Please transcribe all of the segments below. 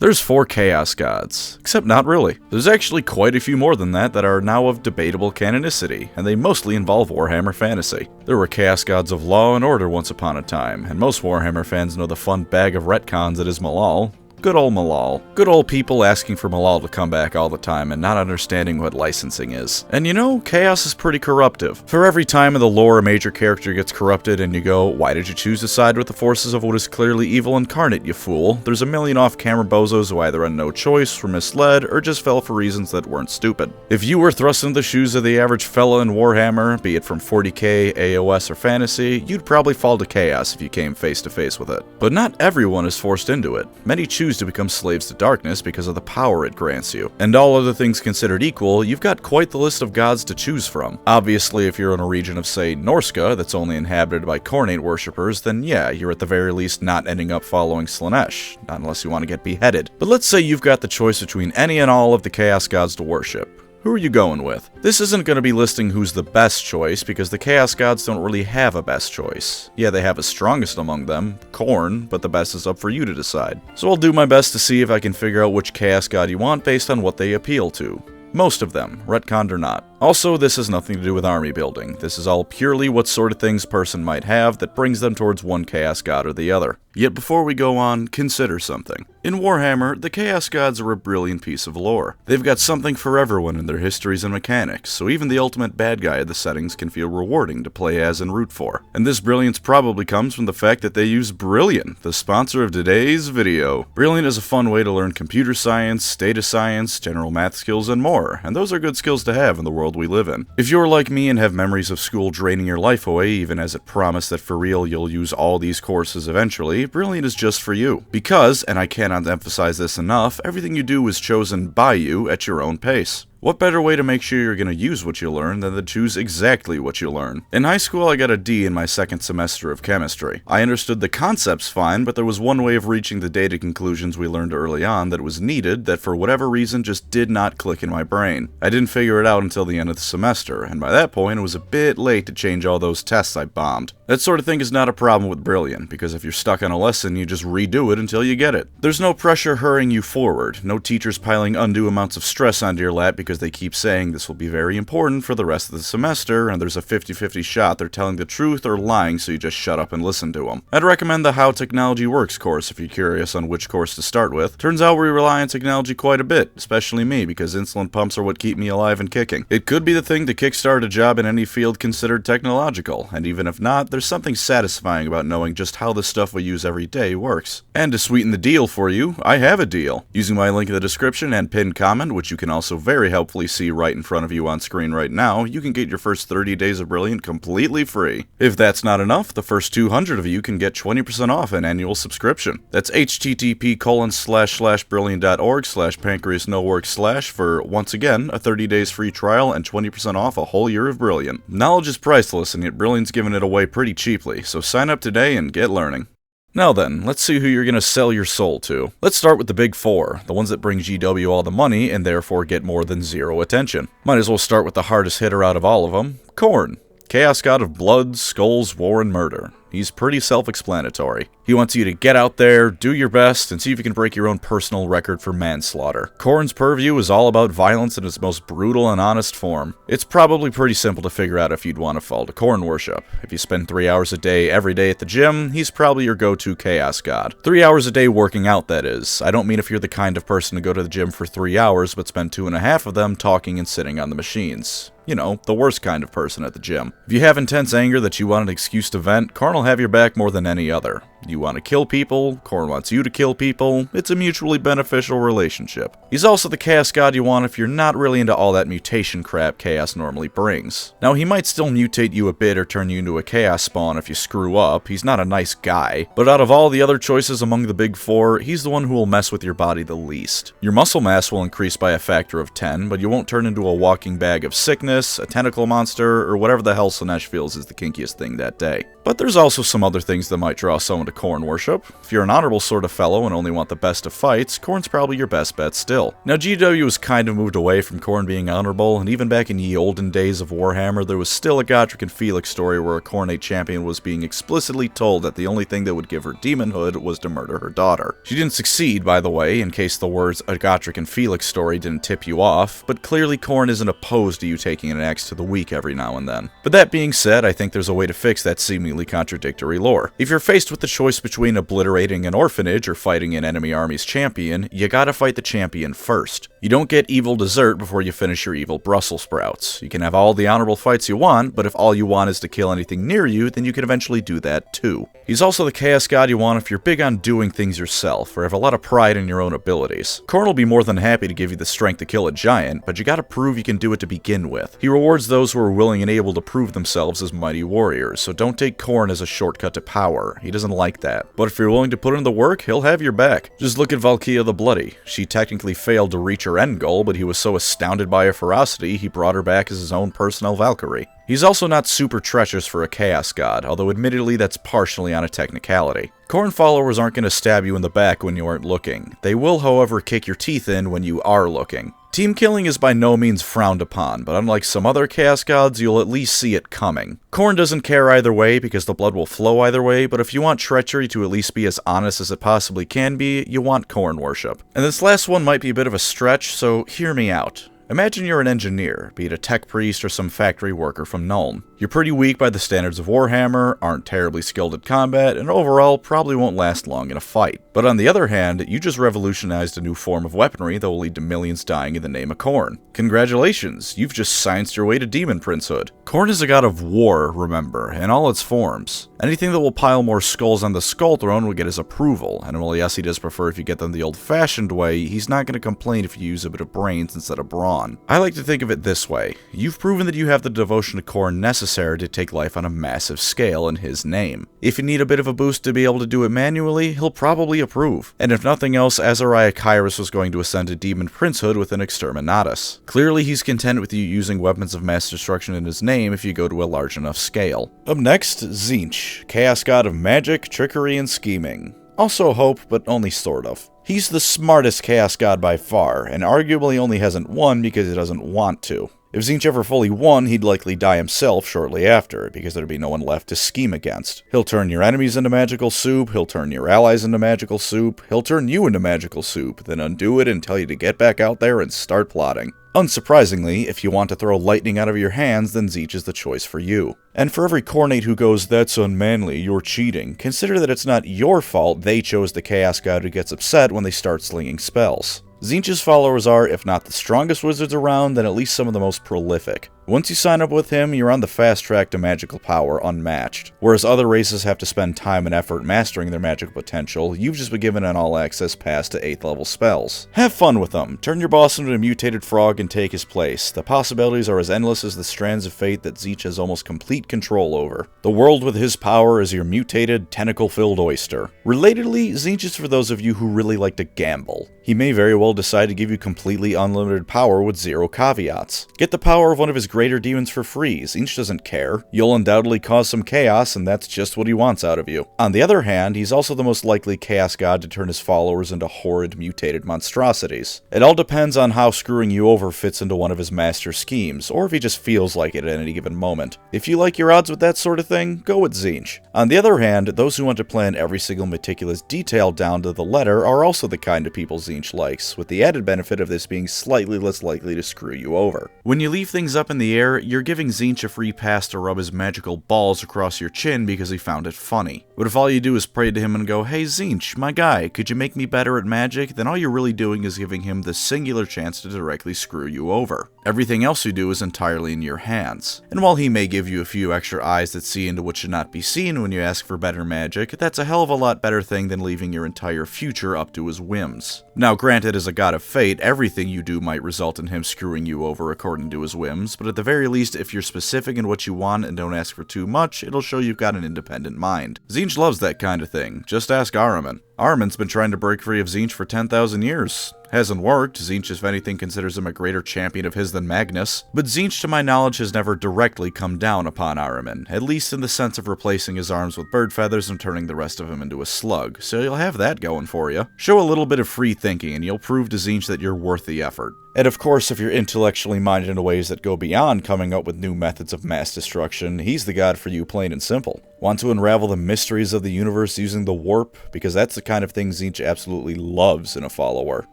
There's 4 Chaos Gods, except not really. There's actually quite a few more than that are now of debatable canonicity, and they mostly involve Warhammer fantasy. There were Chaos Gods of Law and Order once upon a time, and most Warhammer fans know the fun bag of retcons that is Malal. Good old Malal. Good old people asking for Malal to come back all the time and not understanding what licensing is. And you know, chaos is pretty corruptive. For every time in the lore a major character gets corrupted and you go, why did you choose to side with the forces of what is clearly evil incarnate, you fool? There's a million off-camera bozos who either had no choice, were misled, or just fell for reasons that weren't stupid. If you were thrust into the shoes of the average fella in Warhammer, be it from 40k, AOS, or fantasy, you'd probably fall to chaos if you came face to face with it. But not everyone is forced into it. Many choose to become slaves to darkness because of the power it grants you. And all other things considered equal, you've got quite the list of gods to choose from. Obviously, if you're in a region of, say, Norsca that's only inhabited by Khorne worshippers, then yeah, you're at the very least not ending up following Slaanesh, not unless you want to get beheaded. But let's say you've got the choice between any and all of the Chaos Gods to worship. Who are you going with? This isn't going to be listing who's the best choice, because the Chaos Gods don't really have a best choice. Yeah, they have a strongest among them, Khorne, but the best is up for you to decide. So I'll do my best to see if I can figure out which Chaos God you want based on what they appeal to. Most of them, retconned or not. Also, this has nothing to do with army building. This is all purely what sort of things a person might have that brings them towards one Chaos God or the other. Yet before we go on, consider something. In Warhammer, the Chaos Gods are a brilliant piece of lore. They've got something for everyone in their histories and mechanics, so even the ultimate bad guy of the settings can feel rewarding to play as and root for. And this brilliance probably comes from the fact that they use Brilliant, the sponsor of today's video. Brilliant is a fun way to learn computer science, data science, general math skills, and more, and those are good skills to have in the world we live in. If you're like me and have memories of school draining your life away, even as it promised that for real you'll use all these courses eventually, Brilliant is just for you. Because, and I cannot emphasize this enough, everything you do is chosen by you at your own pace. What better way to make sure you're going to use what you learn than to choose exactly what you learn? In high school, I got a D in my second semester of chemistry. I understood the concepts fine, but there was one way of reaching the data conclusions we learned early on that was needed that for whatever reason just did not click in my brain. I didn't figure it out until the end of the semester, and by that point it was a bit late to change all those tests I bombed. That sort of thing is not a problem with Brilliant, because if you're stuck on a lesson, you just redo it until you get it. There's no pressure hurrying you forward, no teachers piling undue amounts of stress onto your lap because they keep saying this will be very important for the rest of the semester, and there's a 50-50 shot they're telling the truth or lying, so you just shut up and listen to them. I'd recommend the How Technology Works course if you're curious on which course to start with. Turns out we rely on technology quite a bit, especially me, because insulin pumps are what keep me alive and kicking. It could be the thing to kickstart a job in any field considered technological, and even if not, there's something satisfying about knowing just how the stuff we use every day works. And to sweeten the deal for you, I have a deal. Using my link in the description and pinned comment, which you can also very helpfully see right in front of you on screen right now, you can get your first 30 days of Brilliant completely free. If that's not enough, the first 200 of you can get 20% off an annual subscription. That's http://brilliant.org/pancreasnowork/ for, once again, a 30 days free trial and 20% off a whole year of Brilliant. Knowledge is priceless, and yet Brilliant's giving it away pretty cheaply, so sign up today and get learning. Now then, let's see who you're going to sell your soul to. Let's start with the big 4, the ones that bring GW all the money and therefore get more than 0 attention. Might as well start with the hardest hitter out of all of them, Khorne. Chaos God of blood, skulls, war, and murder. He's pretty self-explanatory. He wants you to get out there, do your best, and see if you can break your own personal record for manslaughter. Khorne's purview is all about violence in its most brutal and honest form. It's probably pretty simple to figure out if you'd want to fall to Khorne worship. If you spend 3 hours a day every day at the gym, he's probably your go-to chaos god. 3 hours a day working out, that is. I don't mean if you're the kind of person to go to the gym for 3 hours, but spend 2.5 of them talking and sitting on the machines. You know, the worst kind of person at the gym. If you have intense anger that you want an excuse to vent, Khorne will have your back more than any other. You want to kill people, Khorne wants you to kill people, it's a mutually beneficial relationship. He's also the chaos god you want if you're not really into all that mutation crap chaos normally brings. Now, he might still mutate you a bit or turn you into a chaos spawn if you screw up, he's not a nice guy, but out of all the other choices among the big 4, he's the one who will mess with your body the least. Your muscle mass will increase by a factor of 10, but you won't turn into a walking bag of sickness, a tentacle monster, or whatever the hell Slaanesh feels is the kinkiest thing that day. But there's also some other things that might draw someone to Khorne worship. If you're an honorable sort of fellow and only want the best of fights, Khorne's probably your best bet still. Now GW has kind of moved away from Khorne being honorable, and even back in ye olden days of Warhammer, there was still a Godric and Felix story where a Khorne champion was being explicitly told that the only thing that would give her demonhood was to murder her daughter. She didn't succeed, by the way, in case the words a Godric and Felix story didn't tip you off, but clearly Khorne isn't opposed to you taking an axe to the weak every now and then. But that being said, I think there's a way to fix that seemingly contradictory lore. If you're faced with the choice between obliterating an orphanage or fighting an enemy army's champion, you gotta fight the champion first. You don't get evil dessert before you finish your evil Brussels sprouts. You can have all the honorable fights you want, but if all you want is to kill anything near you, then you can eventually do that too. He's also the chaos god you want if you're big on doing things yourself, or have a lot of pride in your own abilities. Khorne will be more than happy to give you the strength to kill a giant, but you gotta prove you can do it to begin with. He rewards those who are willing and able to prove themselves as mighty warriors, so don't take Khorne as a shortcut to power. He doesn't like that. But if you're willing to put in the work, he'll have your back. Just look at Valkia the Bloody. She technically failed to reach her end goal, but he was so astounded by her ferocity, he brought her back as his own personal Valkyrie. He's also not super treacherous for a chaos god, although admittedly that's partially on a technicality. Khorne followers aren't going to stab you in the back when you aren't looking. They will, however, kick your teeth in when you are looking. Team killing is by no means frowned upon, but unlike some other chaos gods, you'll at least see it coming. Khorne doesn't care either way because the blood will flow either way, but if you want treachery to at least be as honest as it possibly can be, you want Khorne worship. And this last one might be a bit of a stretch, so hear me out. Imagine you're an engineer, be it a tech priest or some factory worker from Nuln. You're pretty weak by the standards of Warhammer, aren't terribly skilled at combat, and overall probably won't last long in a fight. But on the other hand, you just revolutionized a new form of weaponry that will lead to millions dying in the name of Khorne. Congratulations, you've just scienced your way to demon princehood. Khorne is a god of war, remember, in all its forms. Anything that will pile more skulls on the skull throne will get his approval, and while yes he does prefer if you get them the old-fashioned way, he's not going to complain if you use a bit of brains instead of brawn. I like to think of it this way. You've proven that you have the devotion to Khorne necessary to take life on a massive scale in his name. If you need a bit of a boost to be able to do it manually, he'll probably approve. And if nothing else, Azariah Kairos was going to ascend to demon princehood with an exterminatus. Clearly he's content with you using weapons of mass destruction in his name if you go to a large enough scale. Up next, Tzeentch, chaos god of magic, trickery, and scheming. Also hope, but only sort of. He's the smartest chaos god by far, and arguably only hasn't won because he doesn't want to. If Tzeentch ever fully won, he'd likely die himself shortly after, because there'd be no one left to scheme against. He'll turn your enemies into magical soup, he'll turn your allies into magical soup, he'll turn you into magical soup, then undo it and tell you to get back out there and start plotting. Unsurprisingly, if you want to throw lightning out of your hands, then Tzeentch is the choice for you. And for every Khornate who goes, "That's unmanly, you're cheating," consider that it's not your fault they chose the chaos god who gets upset when they start slinging spells. Tzeentch's followers are, if not the strongest wizards around, then at least some of the most prolific. Once you sign up with him, you're on the fast track to magical power unmatched. Whereas other races have to spend time and effort mastering their magical potential, you've just been given an all-access pass to 8th level spells. Have fun with them. Turn your boss into a mutated frog and take his place. The possibilities are as endless as the strands of fate that Tzeentch has almost complete control over. The world with his power is your mutated, tentacle-filled oyster. Relatedly, Tzeentch is for those of you who really like to gamble. He may very well decide to give you completely unlimited power with 0 caveats. Get the power of one of his greater demons for free. Tzeentch doesn't care. You'll undoubtedly cause some chaos, and that's just what he wants out of you. On the other hand, he's also the most likely chaos god to turn his followers into horrid, mutated monstrosities. It all depends on how screwing you over fits into one of his master schemes, or if he just feels like it at any given moment. If you like your odds with that sort of thing, go with Tzeentch. On the other hand, those who want to plan every single meticulous detail down to the letter are also the kind of people Tzeentch likes, with the added benefit of this being slightly less likely to screw you over. When you leave things up in the air, you're giving Tzeentch a free pass to rub his magical balls across your chin because he found it funny. But if all you do is pray to him and go, "Hey Tzeentch, my guy, could you make me better at magic?" then all you're really doing is giving him the singular chance to directly screw you over. Everything else you do is entirely in your hands. And while he may give you a few extra eyes that see into what should not be seen when you ask for better magic, that's a hell of a lot better thing than leaving your entire future up to his whims. Now granted, as a god of fate, everything you do might result in him screwing you over according to his whims, but at the very least, if you're specific in what you want and don't ask for too much, it'll show you've got an independent mind. Tzeentch loves that kind of thing. Just ask Ahriman. Ahriman's been trying to break free of Tzeentch for 10,000 years. Hasn't worked. Tzeentch, if anything, considers him a greater champion of his than Magnus. But Tzeentch, to my knowledge, has never directly come down upon Ahriman, at least in the sense of replacing his arms with bird feathers and turning the rest of him into a slug, so you'll have that going for you. Show a little bit of free thinking and you'll prove to Tzeentch that you're worth the effort. And of course, if you're intellectually minded in ways that go beyond coming up with new methods of mass destruction, he's the god for you, plain and simple. Want to unravel the mysteries of the universe using the warp? Because that's the kind of thing Tzeentch absolutely loves in a follower.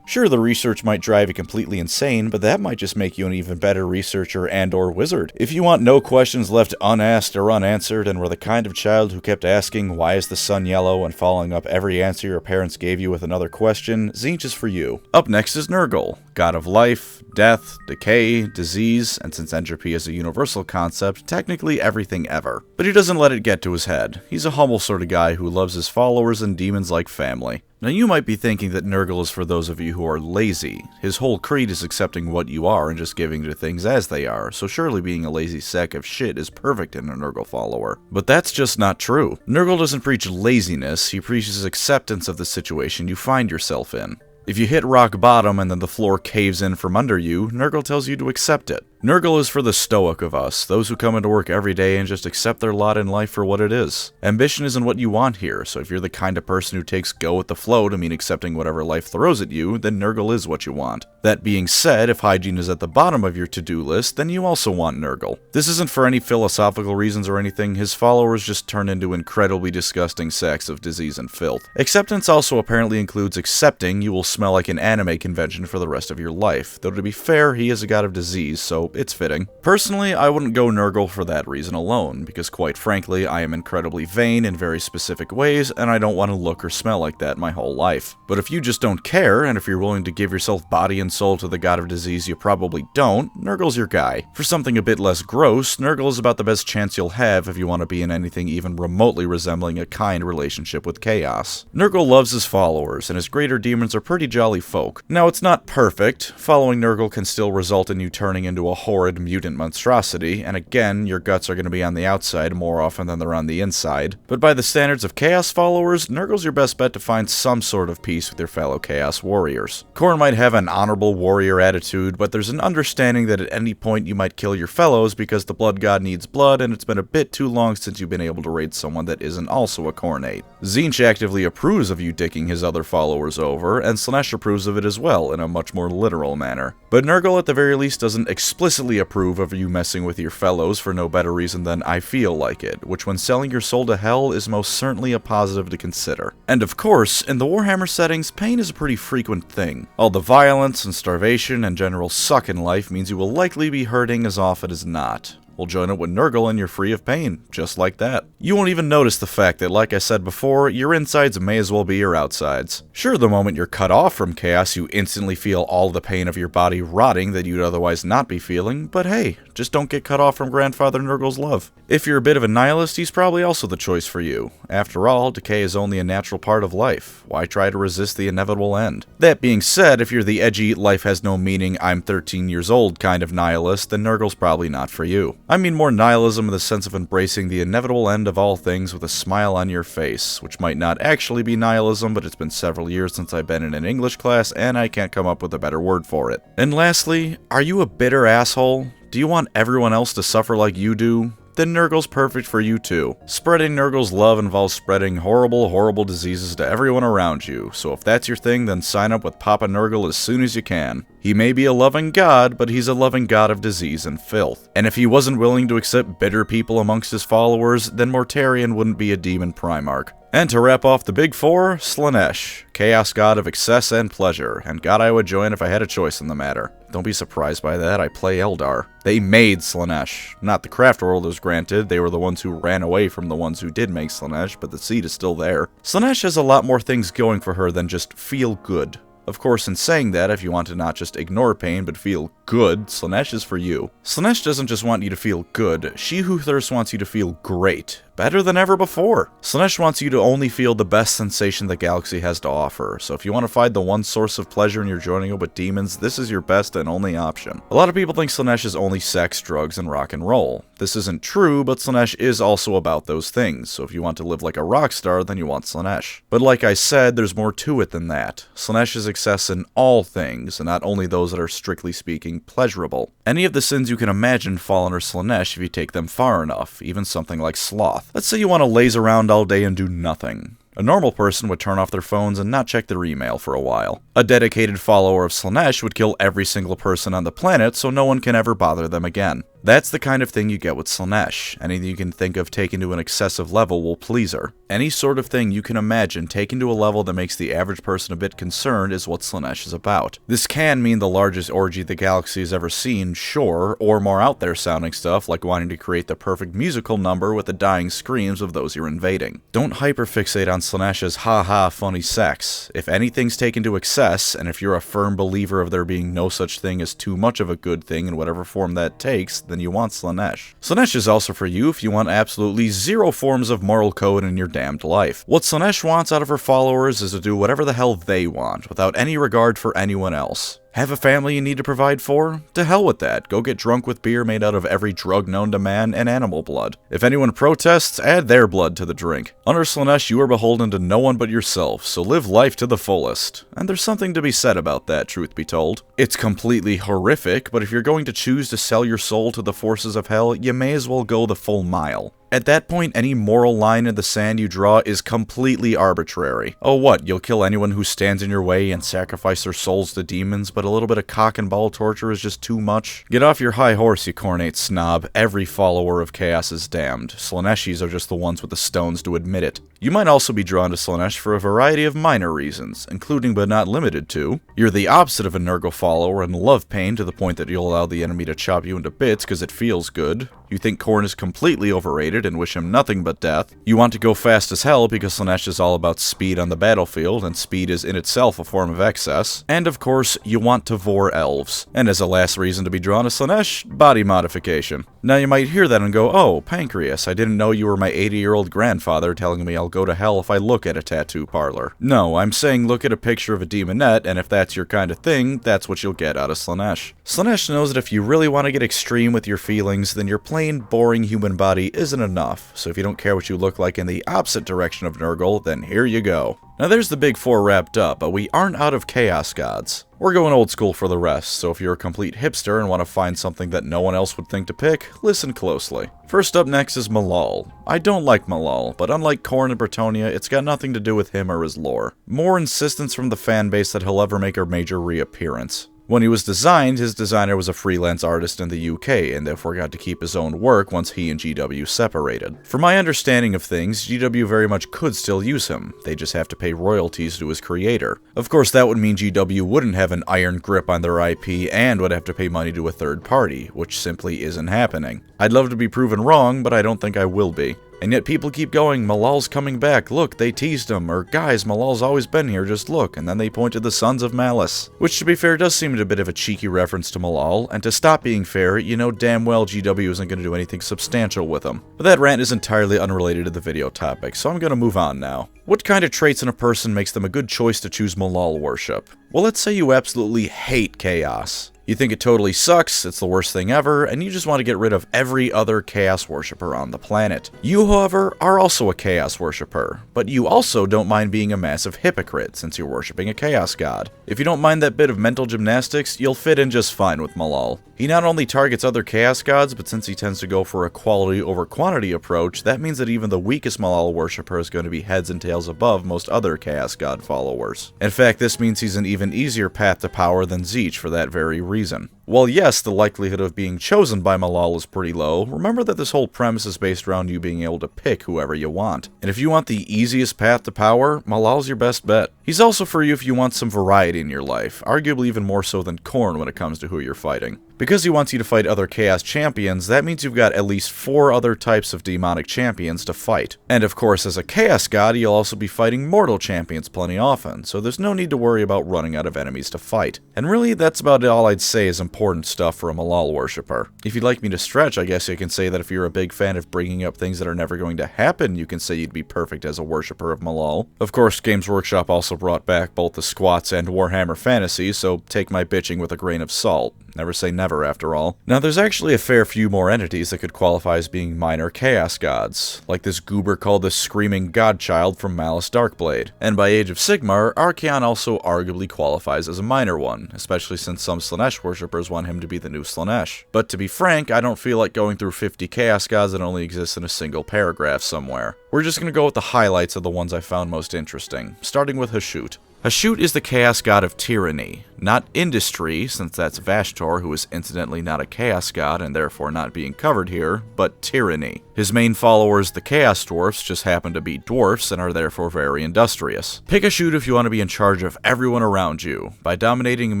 Sure, the research might drive you completely insane, but that might just make you an even better researcher and/or wizard. If you want no questions left unasked or unanswered, and were the kind of child who kept asking, why is the sun yellow, and following up every answer your parents gave you with another question, Tzeentch is for you. Up next is Nurgle, god of life, death, decay, disease, and since entropy is a universal concept, technically everything ever. But he doesn't let it get to his head. He's a humble sort of guy who loves his followers and demons like family. Now you might be thinking that Nurgle is for those of you who are lazy. His whole creed is accepting what you are and just giving to things as they are, so surely being a lazy sack of shit is perfect in a Nurgle follower. But that's just not true. Nurgle doesn't preach laziness, he preaches acceptance of the situation you find yourself in. If you hit rock bottom and then the floor caves in from under you, Nurgle tells you to accept it. Nurgle is for the stoic of us, those who come into work every day and just accept their lot in life for what it is. Ambition isn't what you want here, so if you're the kind of person who takes go with the flow to mean accepting whatever life throws at you, then Nurgle is what you want. That being said, if hygiene is at the bottom of your to-do list, then you also want Nurgle. This isn't for any philosophical reasons or anything, his followers just turn into incredibly disgusting sacks of disease and filth. Acceptance also apparently includes accepting you will smell like an anime convention for the rest of your life, though to be fair, he is a god of disease, so it's fitting. Personally, I wouldn't go Nurgle for that reason alone, because quite frankly, I am incredibly vain in very specific ways, and I don't want to look or smell like that my whole life. But if you just don't care, and if you're willing to give yourself body and soul to the god of disease you probably don't, Nurgle's your guy. For something a bit less gross, Nurgle is about the best chance you'll have if you want to be in anything even remotely resembling a kind relationship with chaos. Nurgle loves his followers, and his greater demons are pretty jolly folk. Now, it's not perfect. Following Nurgle can still result in you turning into a horrid mutant monstrosity, and again, your guts are going to be on the outside more often than they're on the inside. But by the standards of Chaos followers, Nurgle's your best bet to find some sort of peace with your fellow Chaos warriors. Khorne might have an honorable warrior attitude, but there's an understanding that at any point you might kill your fellows because the blood god needs blood, and it's been a bit too long since you've been able to raid someone that isn't also a Khornate. Tzeentch actively approves of you dicking his other followers over, and Slaanesh approves of it as well, in a much more literal manner. But Nurgle at the very least doesn't explicitly approve of you messing with your fellows for no better reason than I feel like it, which when selling your soul to hell is most certainly a positive to consider. And of course, in the Warhammer settings, pain is a pretty frequent thing. All the violence and starvation and general suck in life means you will likely be hurting as often as not. We'll join it with Nurgle and you're free of pain, just like that. You won't even notice the fact that, like I said before, your insides may as well be your outsides. Sure, the moment you're cut off from chaos, you instantly feel all the pain of your body rotting that you'd otherwise not be feeling, but hey, just don't get cut off from Grandfather Nurgle's love. If you're a bit of a nihilist, he's probably also the choice for you. After all, decay is only a natural part of life. Why try to resist the inevitable end? That being said, if you're the edgy, life has no meaning, I'm 13 years old kind of nihilist, then Nurgle's probably not for you. I mean more nihilism in the sense of embracing the inevitable end of all things with a smile on your face, which might not actually be nihilism, but it's been several years since I've been in an English class, and I can't come up with a better word for it. And lastly, are you a bitter asshole? Do you want everyone else to suffer like you do? Then Nurgle's perfect for you too. Spreading Nurgle's love involves spreading horrible, horrible diseases to everyone around you, so if that's your thing, then sign up with Papa Nurgle as soon as you can. He may be a loving god, but he's a loving god of disease and filth. And if he wasn't willing to accept bitter people amongst his followers, then Mortarion wouldn't be a demon Primarch. And to wrap off the big four, Slaanesh, chaos god of excess and pleasure, and god I would join if I had a choice in the matter. Don't be surprised by that, I play Eldar. They made Slaanesh. Not the craft worlders, granted, they were the ones who ran away from the ones who did make Slaanesh, but the seed is still there. Slaanesh has a lot more things going for her than just feel good. Of course, in saying that, if you want to not just ignore pain, but feel good, Slaanesh is for you. Slaanesh doesn't just want you to feel good, She Who Thirsts wants you to feel great. Better than ever before. Slaanesh wants you to only feel the best sensation the galaxy has to offer, so if you want to find the one source of pleasure and you're joining up with demons, this is your best and only option. A lot of people think Slaanesh is only sex, drugs, and rock and roll. This isn't true, but Slaanesh is also about those things, so if you want to live like a rock star, then you want Slaanesh. But like I said, there's more to it than that. Slaanesh is excess in all things, and not only those that are strictly speaking pleasurable. Any of the sins you can imagine fall under Slaanesh if you take them far enough, even something like sloth. Let's say you want to laze around all day and do nothing. A normal person would turn off their phones and not check their email for a while. A dedicated follower of Slaanesh would kill every single person on the planet so no one can ever bother them again. That's the kind of thing you get with Slaanesh. Anything you can think of taken to an excessive level will please her. Any sort of thing you can imagine taken to a level that makes the average person a bit concerned is what Slaanesh is about. This can mean the largest orgy the galaxy has ever seen, sure, or more out there sounding stuff like wanting to create the perfect musical number with the dying screams of those you're invading. Don't hyperfixate on Slaanesh's ha-ha funny sex. If anything's taken to excess, and if you're a firm believer of there being no such thing as too much of a good thing in whatever form that takes, then you want Slaanesh. Slaanesh is also for you if you want absolutely zero forms of moral code in your damned life. What Slaanesh wants out of her followers is to do whatever the hell they want, without any regard for anyone else. Have a family you need to provide for? To hell with that. Go get drunk with beer made out of every drug known to man and animal blood. If anyone protests, add their blood to the drink. Under Slaanesh, you are beholden to no one but yourself, so live life to the fullest. And there's something to be said about that, truth be told. It's completely horrific, but if you're going to choose to sell your soul to the forces of hell, you may as well go the full mile. At that point, any moral line in the sand you draw is completely arbitrary. Oh what, you'll kill anyone who stands in your way and sacrifice their souls to demons, but a little bit of cock and ball torture is just too much? Get off your high horse, you cornate snob. Every follower of chaos is damned. Slaaneshis are just the ones with the stones to admit it. You might also be drawn to Slaanesh for a variety of minor reasons, including but not limited to, you're the opposite of a Nurgle follower and love pain to the point that you'll allow the enemy to chop you into bits because it feels good. You think Khorne is completely overrated and wish him nothing but death. You want to go fast as hell because Slaanesh is all about speed on the battlefield, and speed is in itself a form of excess. And of course, you want to vor elves. And as a last reason to be drawn to Slaanesh, body modification. Now you might hear that and go, oh, Pancreas, I didn't know you were my 80-year-old grandfather telling me I'll go to hell if I look at a tattoo parlor. No, I'm saying look at a picture of a demonette, and if that's your kind of thing, that's what you'll get out of Slaanesh. Slaanesh knows that if you really want to get extreme with your feelings, then your plain, boring human body isn't enough, so if you don't care what you look like in the opposite direction of Nurgle, then here you go. Now there's the big four wrapped up, but we aren't out of Chaos Gods. We're going old school for the rest, so if you're a complete hipster and want to find something that no one else would think to pick, listen closely. First up next is Malal. I don't like Malal, but unlike Khorne and Bretonnia, it's got nothing to do with him or his lore. More insistence from the fanbase that he'll ever make a major reappearance. When he was designed, his designer was a freelance artist in the UK, and therefore got to keep his own work once he and GW separated. From my understanding of things, GW very much could still use him, they just have to pay royalties to his creator. Of course, that would mean GW wouldn't have an iron grip on their IP, and would have to pay money to a third party, which simply isn't happening. I'd love to be proven wrong, but I don't think I will be. And yet people keep going, Malal's coming back, look, they teased him, or guys, Malal's always been here, just look, and then they point to the Sons of Malice. Which, to be fair, does seem a bit of a cheeky reference to Malal, and to stop being fair, you know damn well GW isn't going to do anything substantial with him. But that rant is entirely unrelated to the video topic, so I'm going to move on now. What kind of traits in a person makes them a good choice to choose Malal worship? Well, let's say you absolutely hate chaos. You think it totally sucks, it's the worst thing ever, and you just want to get rid of every other Chaos Worshipper on the planet. You, however, are also a Chaos Worshipper, but you also don't mind being a massive hypocrite since you're worshipping a Chaos God. If you don't mind that bit of mental gymnastics, you'll fit in just fine with Malal. He not only targets other Chaos Gods, but since he tends to go for a quality over quantity approach, that means that even the weakest Malal Worshipper is going to be heads and tails above most other Chaos God followers. In fact, this means he's an even easier path to power than Tzeentch for that very reason. While yes, the likelihood of being chosen by Malal is pretty low, remember that this whole premise is based around you being able to pick whoever you want. And if you want the easiest path to power, Malal's your best bet. He's also for you if you want some variety in your life, arguably even more so than Khorne when it comes to who you're fighting. Because he wants you to fight other Chaos champions, that means you've got at least 4 other types of demonic champions to fight. And of course, as a Chaos god, you'll also be fighting mortal champions plenty often, so there's no need to worry about running out of enemies to fight. And really, that's about all I'd say is important stuff for a Malal worshipper. If you'd like me to stretch, I guess you can say that if you're a big fan of bringing up things that are never going to happen, you can say you'd be perfect as a worshipper of Malal. Of course, Games Workshop also brought back both the Squats and Warhammer Fantasy, so take my bitching with a grain of salt. Never say never, after all. Now, there's actually a fair few more entities that could qualify as being minor Chaos gods, like this goober called the Screaming Godchild from Malice Darkblade. And by Age of Sigmar, Archaon also arguably qualifies as a minor one, especially since some Slaanesh worshippers want him to be the new Slaanesh. But to be frank, I don't feel like going through 50 Chaos gods that only exist in a single paragraph somewhere. We're just gonna go with the highlights of the ones I found most interesting, starting with Hashut. Hashut is the Chaos god of tyranny, not industry, since that's Vashtor, who is incidentally not a Chaos god and therefore not being covered here, but tyranny. His main followers, the Chaos Dwarfs, just happen to be dwarfs and are therefore very industrious. Pick Hashut if you want to be in charge of everyone around you. By dominating and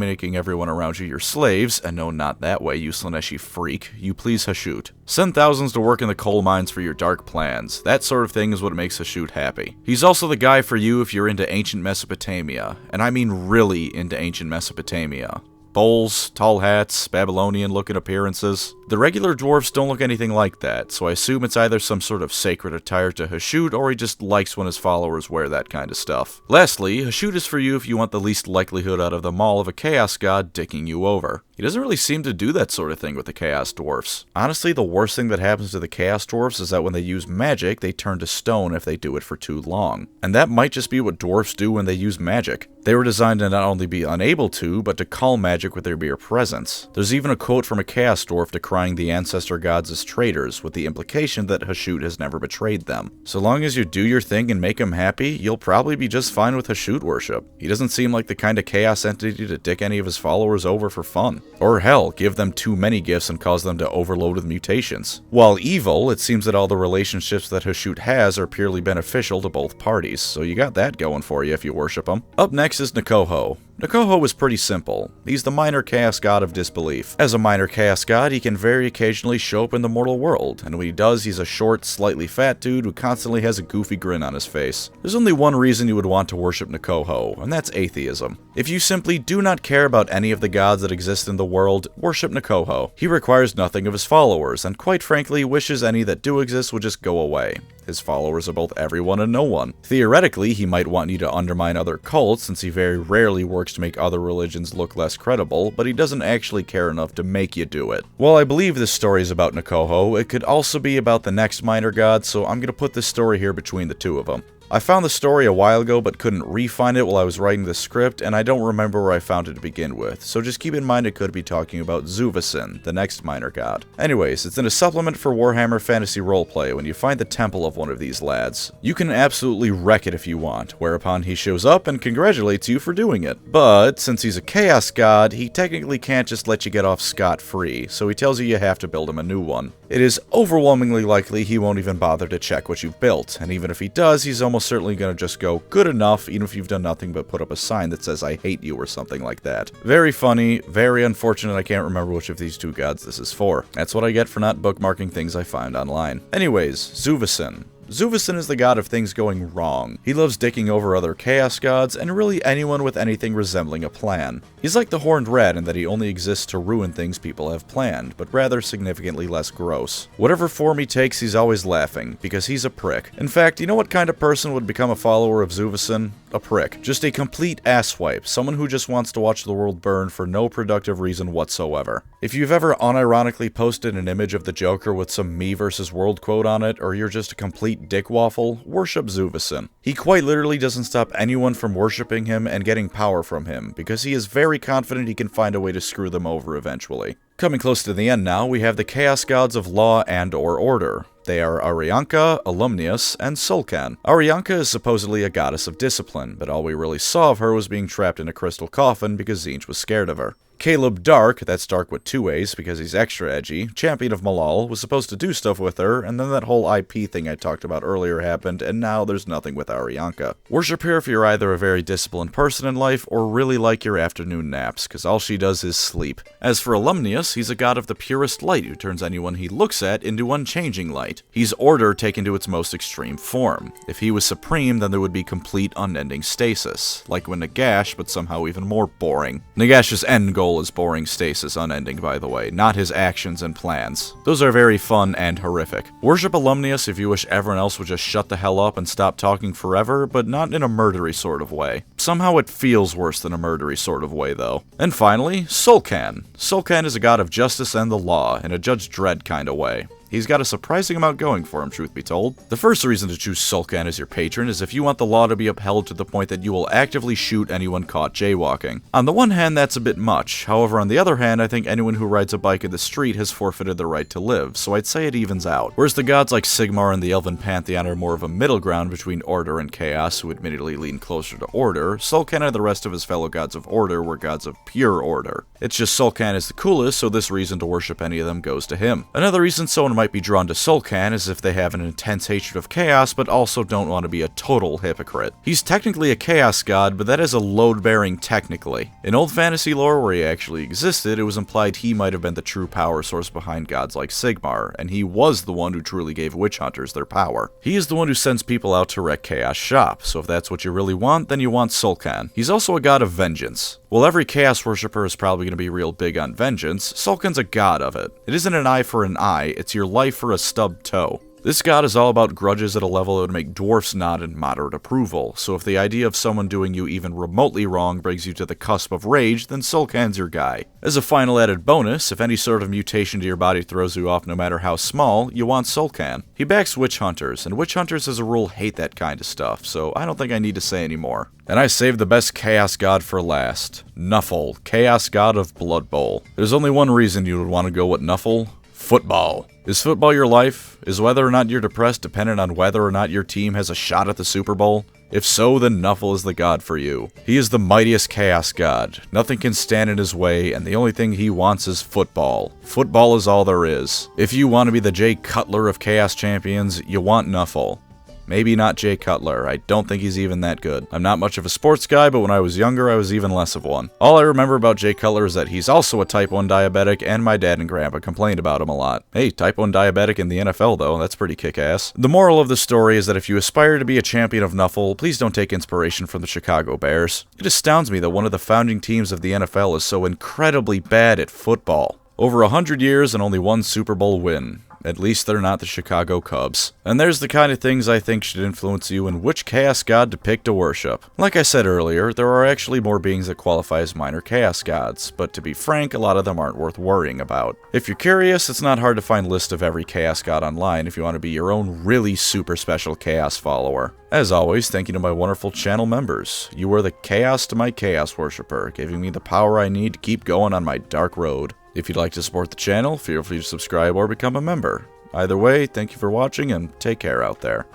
making everyone around you your slaves, and no, not that way, you Slaaneshi freak, you please Hashut. Send thousands to work in the coal mines for your dark plans. That sort of thing is what makes Hashut happy. He's also the guy for you if you're into ancient Mesopotamia, and I mean really into ancient Mesopotamia. Bowls, tall hats, Babylonian-looking appearances. The regular dwarfs don't look anything like that, so I assume it's either some sort of sacred attire to Hashut, or he just likes when his followers wear that kind of stuff. Lastly, Hashut is for you if you want the least likelihood out of them all of a Chaos god dicking you over. He doesn't really seem to do that sort of thing with the Chaos Dwarfs. Honestly, the worst thing that happens to the Chaos Dwarfs is that when they use magic, they turn to stone if they do it for too long. And that might just be what dwarfs do when they use magic. They were designed to not only be unable to, but to call magic with their mere presence. There's even a quote from a Chaos Dwarf decrying the ancestor gods as traitors, with the implication that Hashut has never betrayed them. So long as you do your thing and make him happy, you'll probably be just fine with Hashut worship. He doesn't seem like the kind of chaos entity to dick any of his followers over for fun. Or hell, give them too many gifts and cause them to overload with mutations. While evil, it seems that all the relationships that Hashut has are purely beneficial to both parties, so you got that going for you if you worship him. Up next is Necoho. Necoho is pretty simple. He's the minor chaos god of disbelief. As a minor chaos god, he can very occasionally show up in the mortal world, and when he does, he's a short, slightly fat dude who constantly has a goofy grin on his face. There's only one reason you would want to worship Necoho, and that's atheism. If you simply do not care about any of the gods that exist in the world, worship Necoho. He requires nothing of his followers, and quite frankly wishes any that do exist would just go away. His followers are both everyone and no one. Theoretically, he might want you to undermine other cults, since he very rarely works to make other religions look less credible, but he doesn't actually care enough to make you do it. While I believe this story is about Necoho, it could also be about the next minor god, so I'm gonna put this story here between the two of them. I found the story a while ago but couldn't re-find it while I was writing the script, and I don't remember where I found it to begin with, so just keep in mind it could be talking about Zuvasin, the next minor god. Anyways, it's in a supplement for Warhammer Fantasy Roleplay when you find the temple of one of these lads. You can absolutely wreck it if you want, whereupon he shows up and congratulates you for doing it. But, since he's a chaos god, he technically can't just let you get off scot-free, so he tells you have to build him a new one. It is overwhelmingly likely he won't even bother to check what you've built, and even if he does, he's almost certainly going to just go, good enough, even if you've done nothing but put up a sign that says I hate you or something like that. Very funny, very unfortunate I can't remember which of these two gods this is for. That's what I get for not bookmarking things I find online. Anyways, Zuvasin. Zuvasin is the god of things going wrong. He loves dicking over other chaos gods, and really anyone with anything resembling a plan. He's like the horned rat in that he only exists to ruin things people have planned, but rather significantly less gross. Whatever form he takes, he's always laughing, because he's a prick. In fact, you know what kind of person would become a follower of Zuvasin? A prick. Just a complete asswipe, someone who just wants to watch the world burn for no productive reason whatsoever. If you've ever unironically posted an image of the Joker with some me versus world quote on it, or you're just a complete dick waffle, worship Zuvasin. He quite literally doesn't stop anyone from worshipping him and getting power from him, because he is very confident he can find a way to screw them over eventually. Coming close to the end now, we have the chaos gods of law and or order. They are Arianka, Alumnius, and Sulcan. Arianka is supposedly a goddess of discipline, but all we really saw of her was being trapped in a crystal coffin because Tzeentch was scared of her. Caleb Dark, that's Dark with 2 A's because he's extra edgy, champion of Malal, was supposed to do stuff with her, and then that whole IP thing I talked about earlier happened, and now there's nothing with Arianka. Worship her if you're either a very disciplined person in life, or really like your afternoon naps, because all she does is sleep. As for Alumnius, Betterness, he's a god of the purest light who turns anyone he looks at into unchanging light. He's order taken to its most extreme form. If he was supreme, then there would be complete unending stasis, like when Nagash, but somehow even more boring. Nagash's end goal is boring stasis, unending by the way, not his actions and plans. Those are very fun and horrific. Worship Alumnius if you wish everyone else would just shut the hell up and stop talking forever, but not in a murdery sort of way. Somehow it feels worse than a murdery sort of way though. And finally, Sul'Kan. Sul'Kan is a god of justice and the law, in a Judge Dredd kind of way. He's got a surprising amount going for him, truth be told. The first reason to choose Sul'Kan as your patron is if you want the law to be upheld to the point that you will actively shoot anyone caught jaywalking. On the one hand, that's a bit much. However, on the other hand, I think anyone who rides a bike in the street has forfeited the right to live, so I'd say it evens out. Whereas the gods like Sigmar and the Elven Pantheon are more of a middle ground between Order and Chaos, who admittedly lean closer to Order, Sul'Kan and the rest of his fellow gods of Order were gods of pure Order. It's just Sul'Kan is the coolest, so this reason to worship any of them goes to him. Another reason someone might be drawn to Sul'Kan is if they have an intense hatred of chaos, but also don't want to be a total hypocrite. He's technically a chaos god, but that is a load-bearing technically. In old fantasy lore where he actually existed, it was implied he might have been the true power source behind gods like Sigmar, and he was the one who truly gave witch hunters their power. He is the one who sends people out to wreck chaos shop, so if that's what you really want, then you want Sul'Kan. He's also a god of vengeance. While every chaos worshipper is probably going to be real big on vengeance, Sul'Kan's a god of it. It isn't an eye for an eye, it's your life for a stubbed toe. This god is all about grudges at a level that would make dwarfs nod in moderate approval, so if the idea of someone doing you even remotely wrong brings you to the cusp of rage, then Sul'Kan's your guy. As a final added bonus, if any sort of mutation to your body throws you off no matter how small, you want Sul'Kan. He backs witch hunters, and witch hunters as a rule hate that kind of stuff, so I don't think I need to say any more. And I saved the best chaos god for last. Nuffle, chaos god of Blood Bowl. There's only one reason you would want to go with Nuffle. Football. Is football your life? Is whether or not you're depressed dependent on whether or not your team has a shot at the Super Bowl? If so, then Nuffle is the god for you. He is the mightiest chaos god. Nothing can stand in his way, and the only thing he wants is football. Football is all there is. If you want to be the Jay Cutler of chaos champions, you want Nuffle. Maybe not Jay Cutler, I don't think he's even that good. I'm not much of a sports guy, but when I was younger, I was even less of one. All I remember about Jay Cutler is that he's also a type 1 diabetic, and my dad and grandpa complained about him a lot. Hey, type 1 diabetic in the NFL though, that's pretty kick-ass. The moral of the story is that if you aspire to be a champion of Nuffle, please don't take inspiration from the Chicago Bears. It astounds me that one of the founding teams of the NFL is so incredibly bad at football. Over 100 years and only one Super Bowl win. At least they're not the Chicago Cubs. And there's the kind of things I think should influence you in which chaos god to pick to worship. Like I said earlier, there are actually more beings that qualify as minor chaos gods, but to be frank, a lot of them aren't worth worrying about. If you're curious, it's not hard to find a list of every chaos god online if you want to be your own really super special chaos follower. As always, thank you to my wonderful channel members. You are the chaos to my chaos worshipper, giving me the power I need to keep going on my dark road. If you'd like to support the channel, feel free to subscribe or become a member. Either way, thank you for watching and take care out there.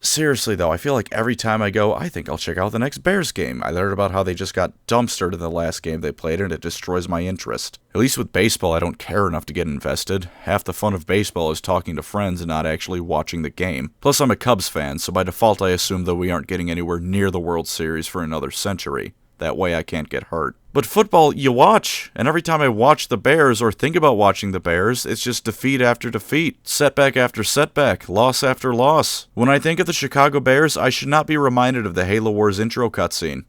Seriously though, I feel like every time I go, I think I'll check out the next Bears game. I learned about how they just got dumpstered in the last game they played and it destroys my interest. At least with baseball, I don't care enough to get invested. Half the fun of baseball is talking to friends and not actually watching the game. Plus I'm a Cubs fan, so by default I assume that we aren't getting anywhere near the World Series for another century. That way I can't get hurt. But football, you watch, and every time I watch the Bears or think about watching the Bears, it's just defeat after defeat, setback after setback, loss after loss. When I think of the Chicago Bears, I should not be reminded of the Halo Wars intro cutscene.